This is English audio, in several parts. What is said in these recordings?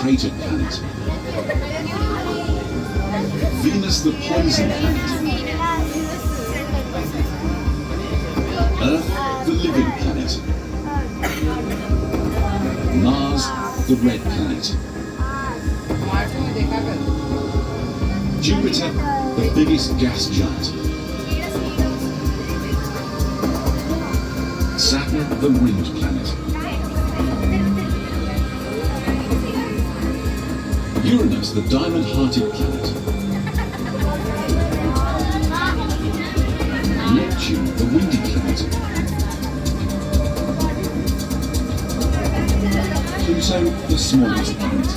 hated planet. Venus, the poison planet. Earth, the living planet. Mars, the red planet. Jupiter, the biggest gas giant. Saturn, the ringed planet. Uranus, the diamond-hearted planet. Neptune, the windy planet. Pluto, the smallest planet.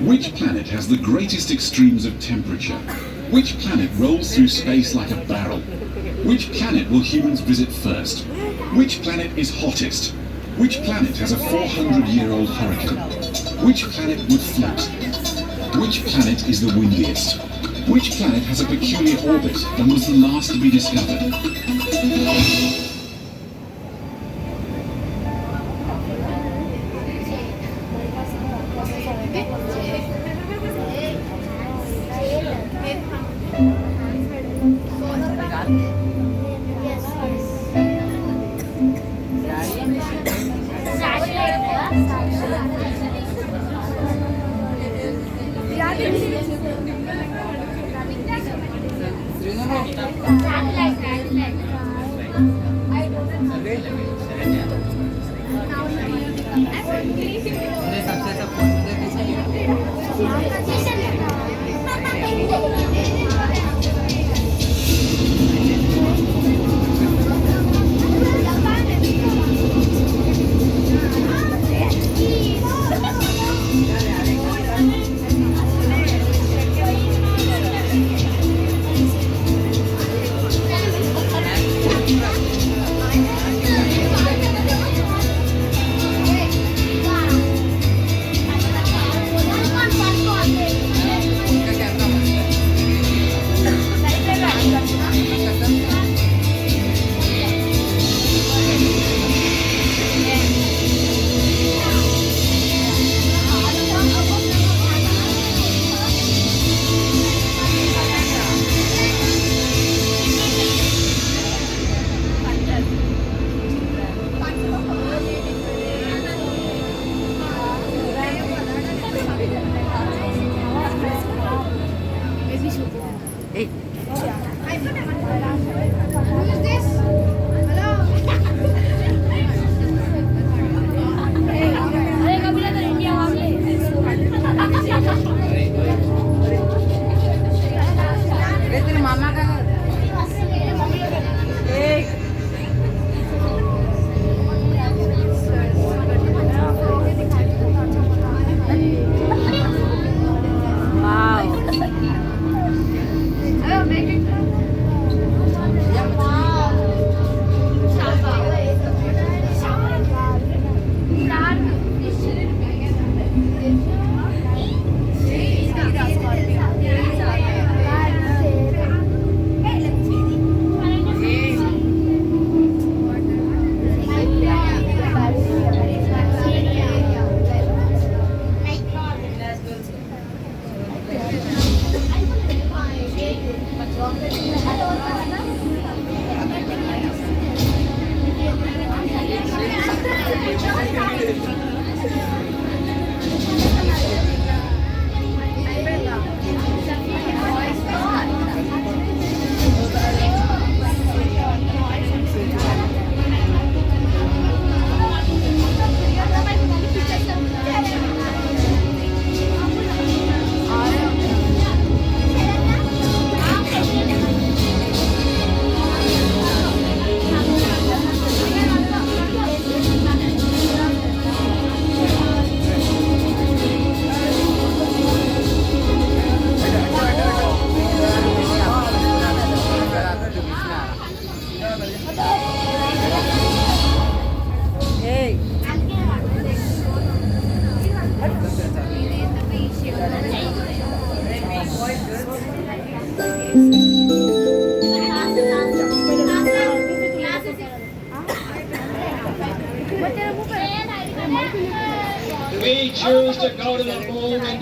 Which planet has the greatest extremes of temperature? Which planet rolls through space like a barrel? Which planet will humans visit first? Which planet is hottest? Which planet has a 400-year-old hurricane? Which planet would float? Which planet is the windiest? Which planet has a peculiar orbit and was the last to be discovered?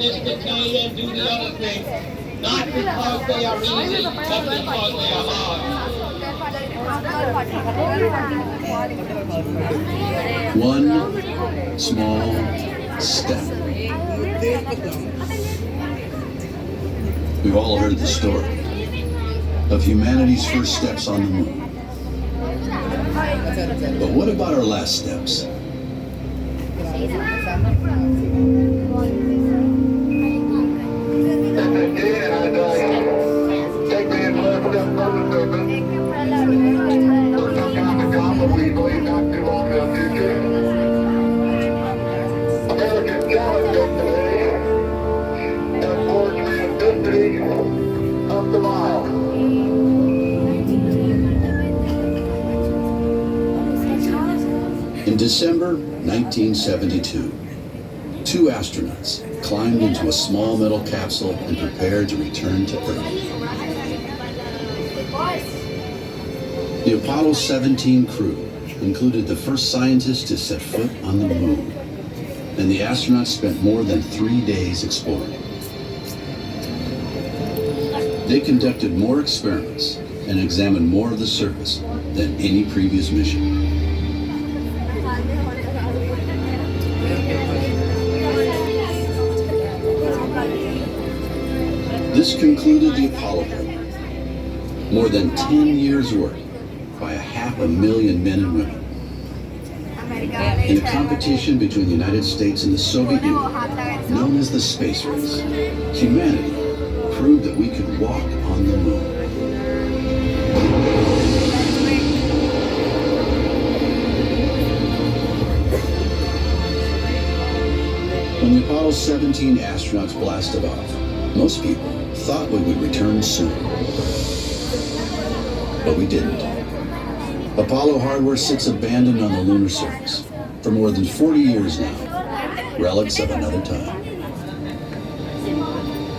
this decay and do the other thing. Not because they are easy, but because they are hard. One small step. We've all heard the story of humanity's first steps on the moon. But what about our last steps? In December 1972, two astronauts climbed into a small metal capsule and prepared to return to Earth. The Apollo 17 crew included the first scientists to set foot on the moon, and the astronauts spent more than 3 days exploring. They conducted more experiments and examined more of the surface than any previous mission. This concluded the Apollo program. More than 10 years' work by 500,000 men and women. In a competition between the United States and the Soviet Union, known as the space race, humanity proved that we could walk on the moon. When the Apollo 17 astronauts blasted off, most people thought we would return soon. But we didn't. Apollo hardware sits abandoned on the lunar surface for more than 40 years now, relics of another time.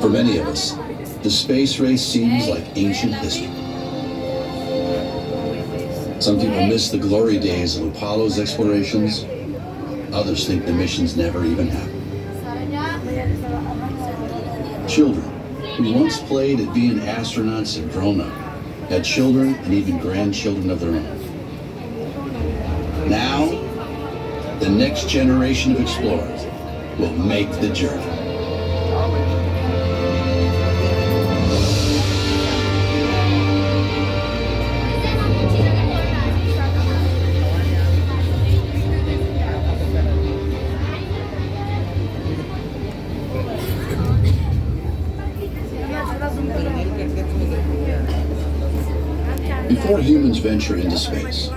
For many of us, the space race seems like ancient history. Some people miss the glory days of Apollo's explorations. Others think the missions never even happened. Children who once played at being astronauts have grown up, had children and even grandchildren of their own. Now, the next generation of explorers will make the journey. Before humans venture into space,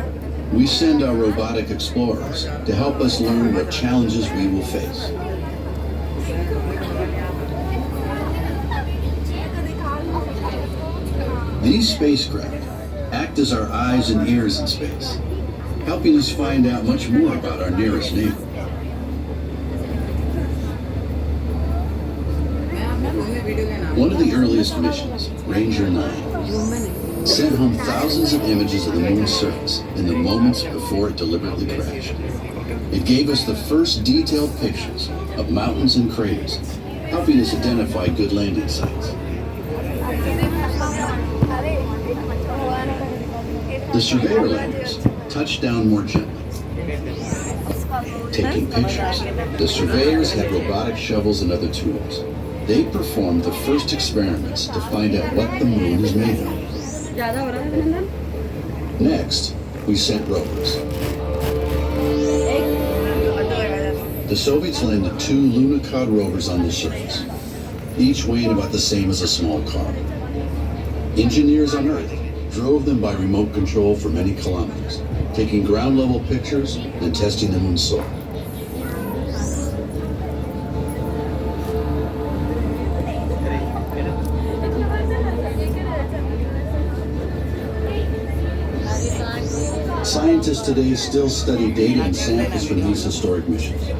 we send our robotic explorers to help us learn what challenges we will face. These spacecraft act as our eyes and ears in space, helping us find out much more about our nearest neighbor. One of the earliest missions, Ranger 9, sent home thousands of images of the moon's surface in the moments before it deliberately crashed. It gave us the first detailed pictures of mountains and craters, helping us identify good landing sites. The surveyor landers touched down more gently, taking pictures. The surveyors had robotic shovels and other tools. They performed the first experiments to find out what the moon is made of. Next, we sent rovers. The Soviets landed 2 Lunokhod rovers on the surface, each weighing about the same as a small car. Engineers on Earth drove them by remote control for many kilometers, taking ground-level pictures and testing them on soil. Scientists today still study data and samples from these historic missions.